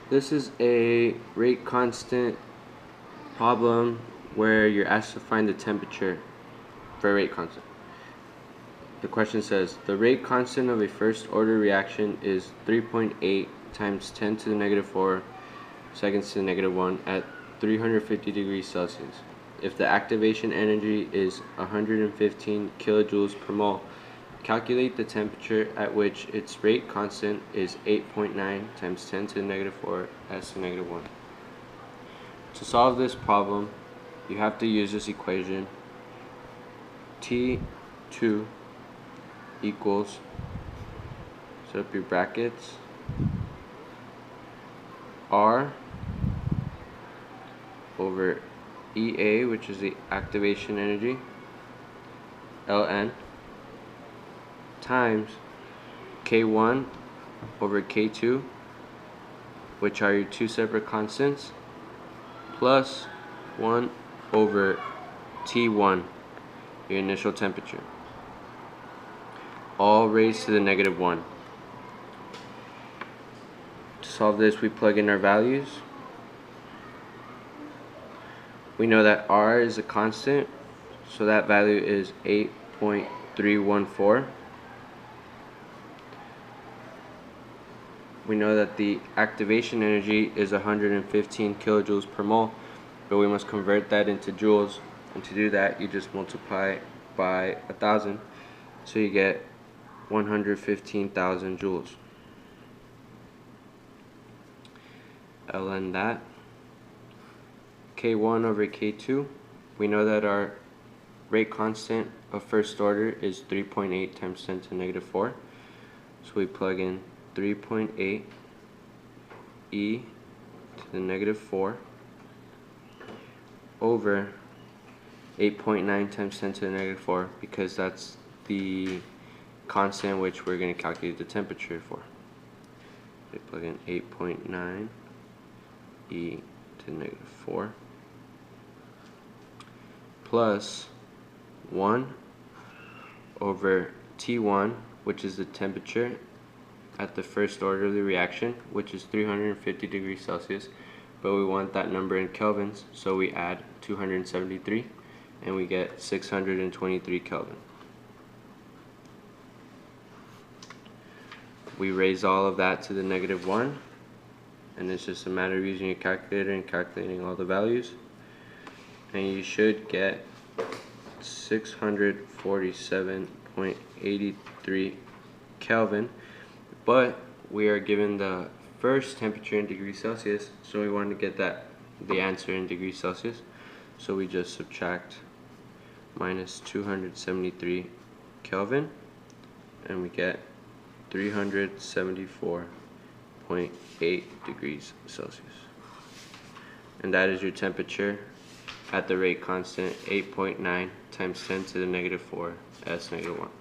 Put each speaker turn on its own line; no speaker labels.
This is a rate constant problem where you're asked to find the temperature for a rate constant. The question says, the rate constant of a first order reaction is 3.8 times 10 to the negative 4 seconds to the negative 1 at 350 degrees Celsius. If the activation energy is 115 kilojoules per mole, calculate the temperature at which its rate constant is 8.9 times 10 to the negative 4 s to the negative 1. To solve this problem, you have to use this equation. T2 equals, set up your brackets, R over EA, which is the activation energy, ln, times K1 over K2, which are your two separate constants, plus 1 over T1, your initial temperature, all raised to the negative 1. To solve this, we plug in our values. We know that R is a constant, so that value is 8.314. We know that the activation energy is 115 kilojoules per mole, but we must convert that into joules, and to do that you just multiply by 1,000, so you get 115,000 joules. Ln that, K1 over K2, we know that our rate constant of first order is 3.8 times 10 to the negative 4, so we plug in 3.8 e to the negative 4 over 8.9 times 10 to the negative 4, because that's the constant which we're going to calculate the temperature for. So plug in 8.9 e to the negative 4 plus 1 over T1, which is the temperature at the first order of the reaction, which is 350 degrees Celsius, but we want that number in kelvins, so we add 273 and we get 623 Kelvin. We raise all of that to the negative 1, and it's just a matter of using your calculator and calculating all the values, and you should get 647.83 Kelvin. But we are given the first temperature in degrees Celsius, so we want to get the answer in degrees Celsius. So we just subtract minus 273 Kelvin, and we get 374.8 degrees Celsius. And that is your temperature at the rate constant 8.9 times 10 to the negative 4 s negative 1.